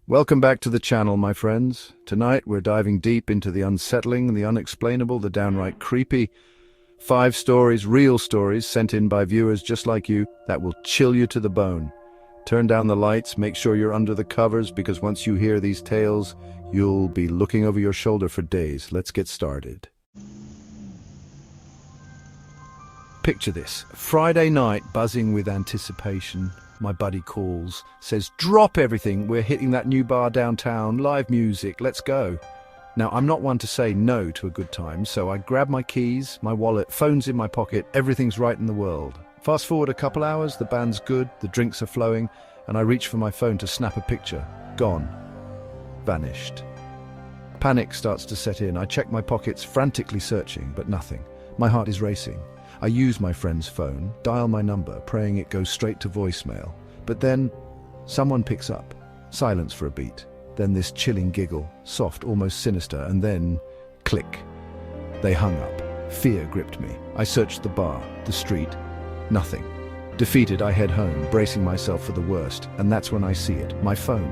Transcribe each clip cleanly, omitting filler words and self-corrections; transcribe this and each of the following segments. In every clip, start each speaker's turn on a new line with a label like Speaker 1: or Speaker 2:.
Speaker 1: Welcome back to the channel, my friends. Tonight we're diving deep into the unsettling, the unexplainable, the downright creepy. 5 stories, real stories, sent in by viewers just like you, that will chill you to the bone. Turn down the lights, make sure you're under the covers, because once you hear these tales, you'll be looking over your shoulder for days. Let's get started. Picture this. Friday night, buzzing with anticipation. My buddy calls, says, "Drop everything, we're hitting that new bar downtown, live music, let's go." Now, I'm not one to say no to a good time, so I grab my keys, my wallet, phone's in my pocket, everything's right in the world. Fast forward a couple hours, the band's good, the drinks are flowing, and I reach for my phone to snap a picture. Gone. Vanished. Panic starts to set in. I check my pockets, frantically searching, but nothing. My heart is racing. I use my friend's phone, dial my number, praying it goes straight to voicemail. But then, someone picks up. Silence for a beat. Then this chilling giggle, soft, almost sinister, and then, click. They hung up. Fear gripped me. I searched the bar, the street. Nothing. Defeated, I head home, bracing myself for the worst, and that's when I see it. My phone.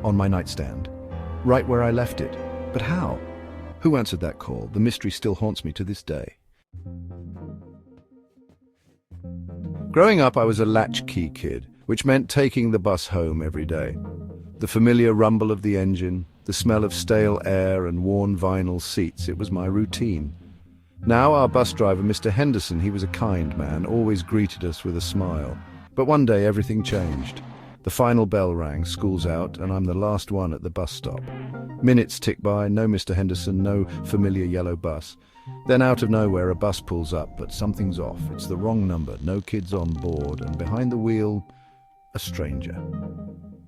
Speaker 1: On my nightstand. Right where I left it. But how? Who answered that call? The mystery still haunts me to this day. Growing up, I was a latchkey kid, which meant taking the bus home every day. The familiar rumble of the engine, the smell of stale air and worn vinyl seats, it was my routine. Now our bus driver, Mr. Henderson, he was a kind man, always greeted us with a smile. But one day everything changed. The final bell rang, school's out, and I'm the last one at the bus stop. Minutes tick by, no Mr. Henderson, no familiar yellow bus. Then out of nowhere a bus pulls up, but something's off. It's the wrong number, no kids on board, and behind the wheel, a stranger.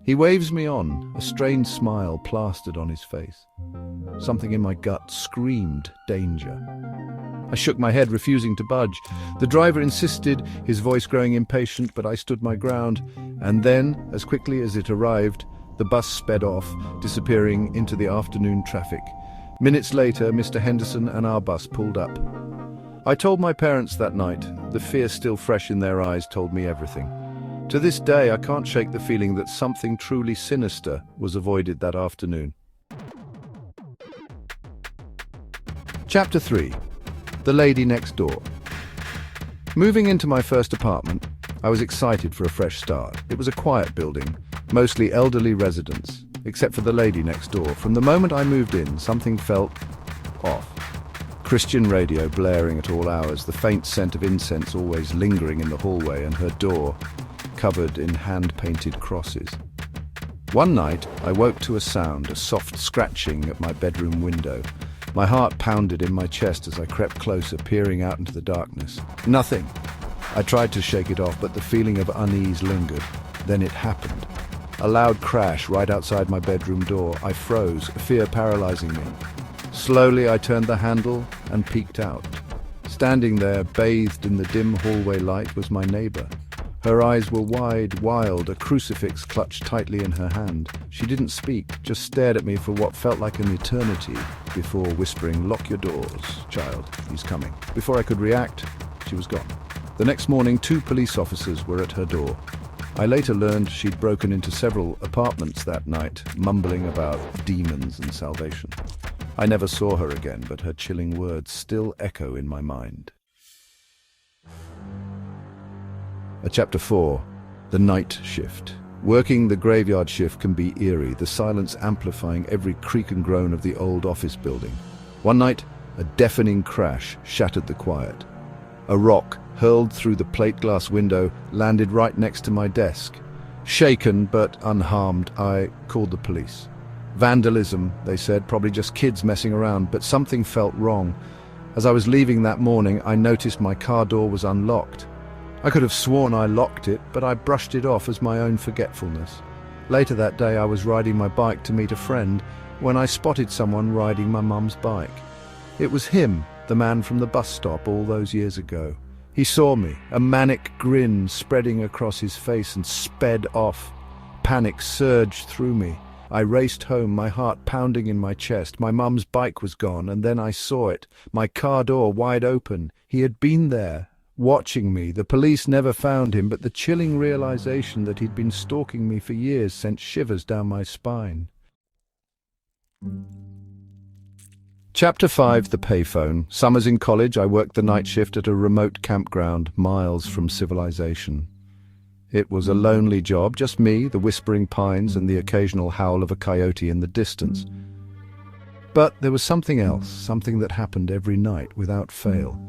Speaker 1: He waves me on, a strange smile plastered on his face. Something in my gut screamed danger. I shook my head, refusing to budge. The driver insisted, his voice growing impatient, but I stood my ground. And then, as quickly as it arrived, the bus sped off, disappearing into the afternoon traffic. Minutes later, Mr. Henderson and our bus pulled up. I told my parents that night. The fear still fresh in their eyes told me everything. To this day, I can't shake the feeling that something truly sinister was avoided that afternoon. Chapter 3. The Lady Next Door. Moving into my first apartment, I was excited for a fresh start. It was a quiet building, mostly elderly residents, except for the lady next door. From the moment I moved in, something felt off. Christian radio blaring at all hours, the faint scent of incense always lingering in the hallway, and her door covered in hand-painted crosses. One night, I woke to a sound, a soft scratching at my bedroom window. My heart pounded in my chest as I crept closer, peering out into the darkness. Nothing. I tried to shake it off, but the feeling of unease lingered. Then it happened. A loud crash right outside my bedroom door. I froze, fear paralyzing me. Slowly, I turned the handle and peeked out. Standing there, bathed in the dim hallway light, was my neighbor. Her eyes were wide, wild, a crucifix clutched tightly in her hand. She didn't speak, just stared at me for what felt like an eternity before whispering, "Lock your doors, child, he's coming." Before I could react, she was gone. The next morning, 2 police officers were at her door. I later learned she'd broken into several apartments that night, mumbling about demons and salvation. I never saw her again, but her chilling words still echo in my mind. Chapter 4. The Night Shift. Working the graveyard shift can be eerie, the silence amplifying every creak and groan of the old office building. One night, a deafening crash shattered the quiet. A rock, hurled through the plate glass window, landed right next to my desk. Shaken but unharmed, I called the police. Vandalism, they said, probably just kids messing around, but something felt wrong. As I was leaving that morning, I noticed my car door was unlocked. I could have sworn I locked it, but I brushed it off as my own forgetfulness. Later that day, I was riding my bike to meet a friend when I spotted someone riding my mum's bike. It was him, the man from the bus stop all those years ago. He saw me, a manic grin spreading across his face, and sped off. Panic surged through me. I raced home, my heart pounding in my chest. My mum's bike was gone, and then I saw it, my car door wide open. He had been there, watching me. The police never found him, but the chilling realization that he'd been stalking me for years sent shivers down my spine. Chapter 5: The Payphone. Summers in college, I worked the night shift at a remote campground, miles from civilization. It was a lonely job, just me, the whispering pines, and the occasional howl of a coyote in the distance. But there was something else, something that happened every night without fail.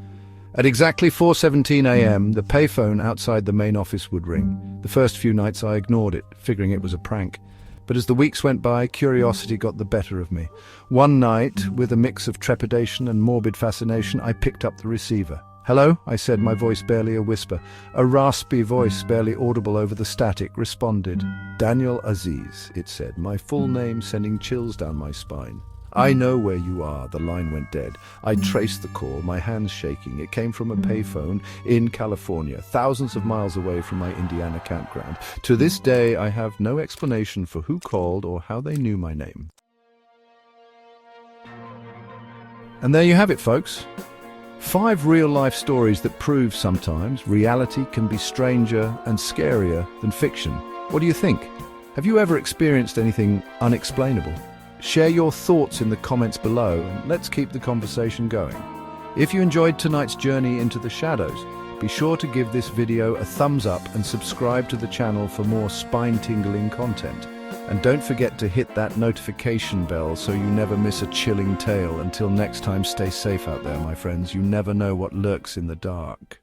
Speaker 1: At exactly 4:17 a.m., the payphone outside the main office would ring. The first few nights I ignored it, figuring it was a prank. But as the weeks went by, curiosity got the better of me. One night, with a mix of trepidation and morbid fascination, I picked up the receiver. "Hello?" I said, my voice barely a whisper. A raspy voice, barely audible over the static, responded. "Daniel Aziz," it said, my full name sending chills down my spine. "I know where you are." The line went dead. I traced the call, my hands shaking. It came from a payphone in California, thousands of miles away from my Indiana campground. To this day, I have no explanation for who called or how they knew my name. And there you have it, folks. 5 real-life stories that prove sometimes reality can be stranger and scarier than fiction. What do you think? Have you ever experienced anything unexplainable? Share your thoughts in the comments below, and let's keep the conversation going. If you enjoyed tonight's journey into the shadows, be sure to give this video a thumbs up and subscribe to the channel for more spine-tingling content. And don't forget to hit that notification bell so you never miss a chilling tale. Until next time, stay safe out there, my friends. You never know what lurks in the dark.